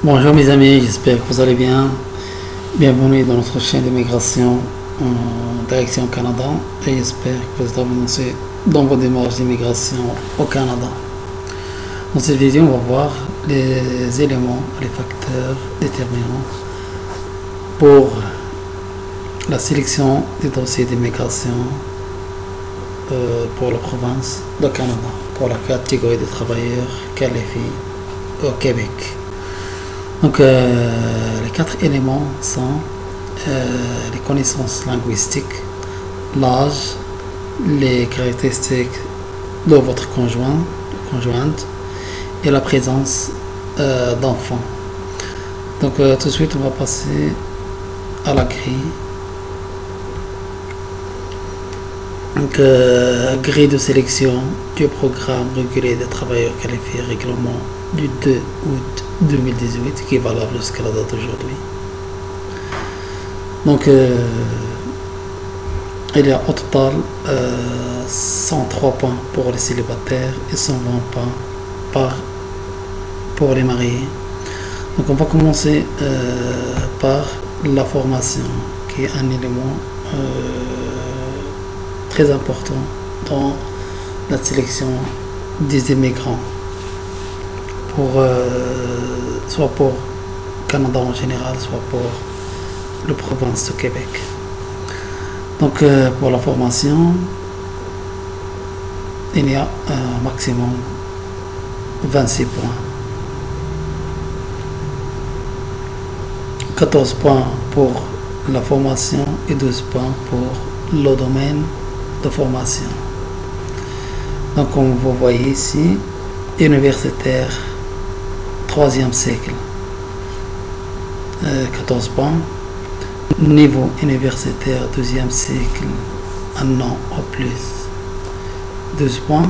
Bonjour mes amis, j'espère que vous allez bien. Bienvenue dans notre chaîne d'immigration en direction Canada et j'espère que vous êtes avancé dans vos démarches d'immigration au Canada. Dans cette vidéo, on va voir les éléments, les facteurs déterminants pour la sélection des dossiers d'immigration pour la province de Canada, pour la catégorie des travailleurs qualifiés au Québec. Donc, les 4 éléments sont les connaissances linguistiques, l'âge, les caractéristiques de votre conjointe et la présence d'enfants. Donc, tout de suite, on va passer à la grille. Donc, grille de sélection du programme régulier des travailleurs qualifiés, règlement du 2 août 2018 qui est valable jusqu'à la date d'aujourd'hui. Donc, il y a au total 103 points pour les célibataires et 120 points pour les mariés. Donc, on va commencer par la formation qui est un élément très important dans la sélection des immigrants, soit pour Canada en général, soit pour la province de Québec. Donc pour la formation, il y a un maximum 26 points. 14 points pour la formation et 12 points pour le domaine de formation. Donc comme vous voyez ici, universitaire 3e cycle 14 points, niveau universitaire 2e cycle 1 an ou plus 12 points,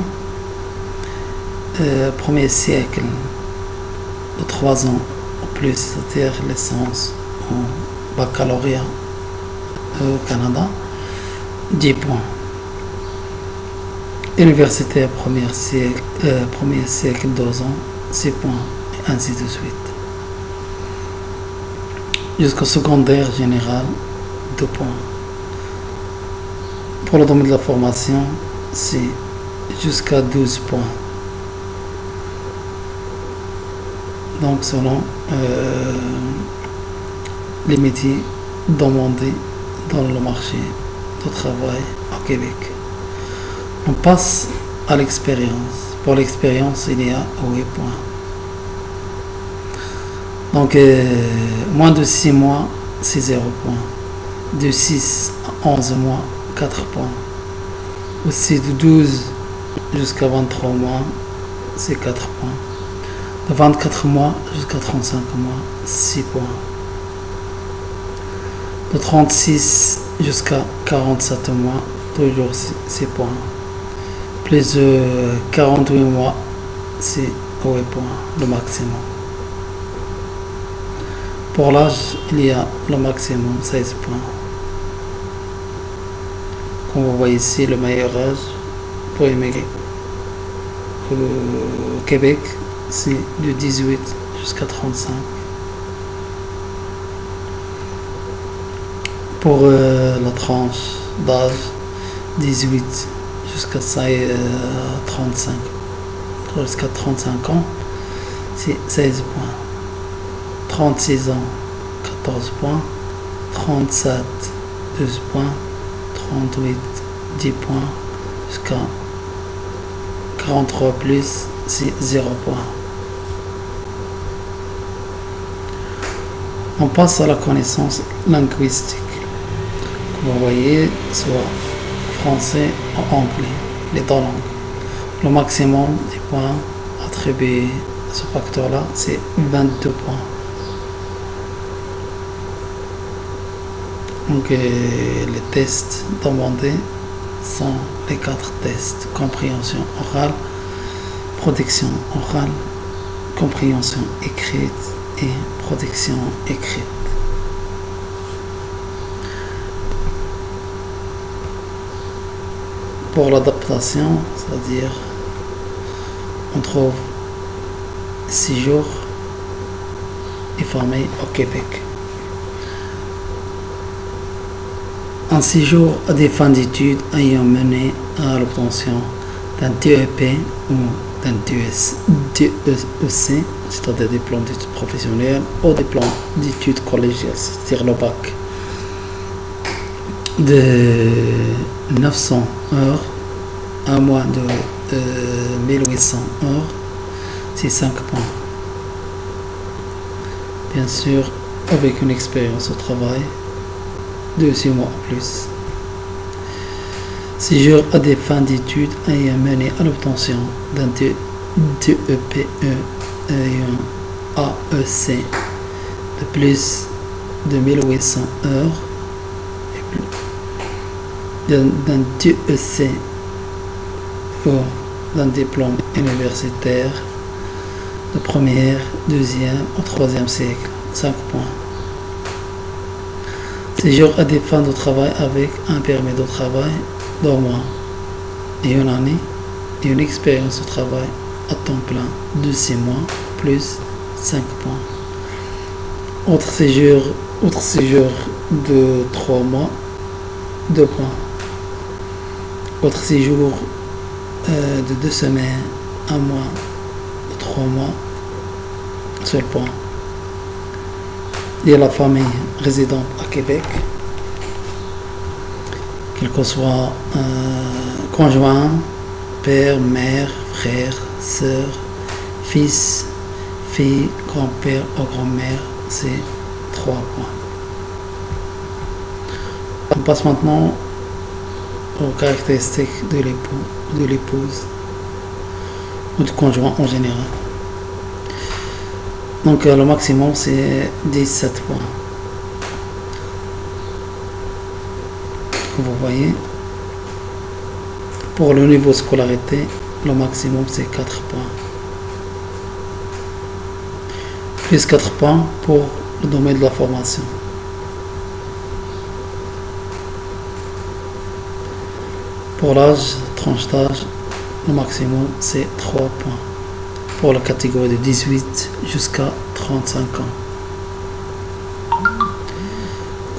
premier cycle de 3 ans ou plus, c'est-à-dire licence ou baccalauréat au Canada 10 points, universitaire premier cycle 2 ans 6 points et ainsi de suite. Jusqu'au secondaire général 2 points. Pour le domaine de la formation, c'est jusqu'à 12 points. Donc selon les métiers demandés dans le marché du travail au Québec. On passe à l'expérience. Pour l'expérience, il y a 8 points. Donc, moins de 6 mois, c'est 0 points. De 6 à 11 mois, 4 points. Aussi de 12 jusqu'à 23 mois, c'est 4 points. De 24 mois jusqu'à 35 mois, 6 points. De 36 jusqu'à 47 mois, toujours 6 points. Plus de 48 mois, c'est 8 points, le maximum. Pour l'âge, il y a le maximum 16 points. Comme vous voyez ici, le meilleur âge pour immigrer au Québec, c'est de 18 jusqu'à 35. Pour la tranche d'âge, 18 jusqu'à 35, jusqu'à 35 ans, c'est 16 points. 36 ans, 14 points. 37, 12 points. 38, 10 points. Jusqu'à 43 plus, c'est 0 points. On passe à la connaissance linguistique. Comme vous voyez, soit français ou anglais, les deux langues. Le maximum des points attribués à ce facteur-là, c'est 22 points. Donc les tests demandés sont les 4 tests: compréhension orale, production orale, compréhension écrite et production écrite. Pour l'adaptation, c'est-à-dire on trouve 6 jours est formé au Québec. Un séjour à des fins d'études ayant mené à l'obtention d'un DEP ou d'un DEC, c'est-à-dire diplôme d'études professionnelles, ou diplôme d'études collégiales, c'est-à-dire le bac, de 900 heures à moins de 1800 heures, c'est 5 points. Bien sûr, avec une expérience au travail de 6 mois ou plus. Séjour à des fins d'études ayant mené à l'obtention d'un DEPE et un AEC de plus de 1800 heures, d'un DEC ou d'un diplôme universitaire de première, deuxième ou troisième cycle, 5 points. Séjour à des fins de travail avec un permis de travail d'au moins une année et une expérience au travail à temps plein de 6 mois plus 5 points. Autre séjour de 3 mois, 2 points. Autre séjour de 2 semaines, 1 mois, 3 mois, seul point. Il y a la famille résidente à Québec, quel que soit conjoint, père, mère, frère, sœur, fils, fille, grand-père ou grand-mère, c'est 3 points. On passe maintenant aux caractéristiques de l'époux, de l'épouse ou du conjoint en général. Donc le maximum c'est 17 points. Comme vous voyez, pour le niveau de scolarité, le maximum c'est 4 points. Plus 4 points pour le domaine de la formation. Pour l'âge, tranche d'âge, le maximum c'est 3 points. Pour la catégorie de 18 jusqu'à 35 ans.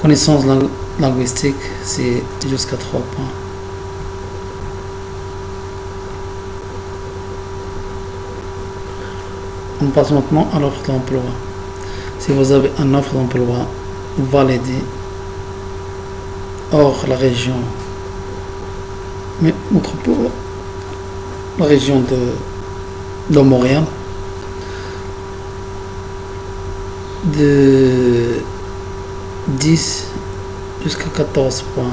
Connaissance linguistique, c'est jusqu'à 3 points. On passe maintenant à l'offre d'emploi. Si vous avez une offre d'emploi validée hors la région, mais autre pour la région de Montréal, de 10 jusqu'à 14 points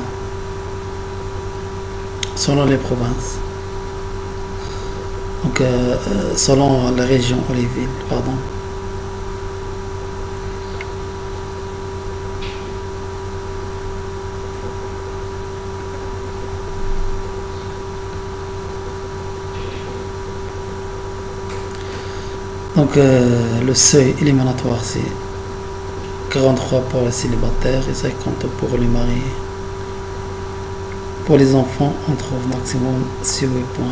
selon les provinces. Donc selon la région ou les villes, pardon. Donc le seuil éliminatoire c'est 43 pour les célibataires et 50 pour les mariés. Pour les enfants, on trouve maximum 6 points.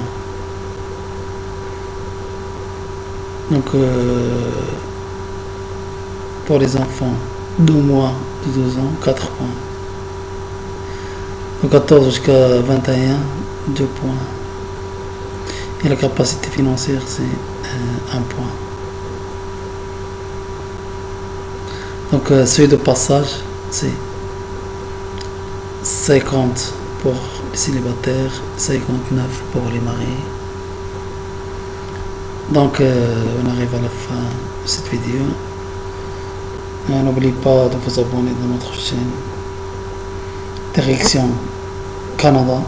Donc pour les enfants de moins de 12 ans, 4 points. De 14 jusqu'à 21, 2 points. Et la capacité financière c'est 1 point. Donc seuil de passage c'est 50 pour les célibataires, 59 pour les mariés. Donc on arrive à la fin de cette vidéo. N'oubliez pas de vous abonner à notre chaîne Direction Canada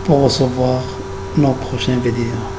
pour recevoir nos prochaines vidéos.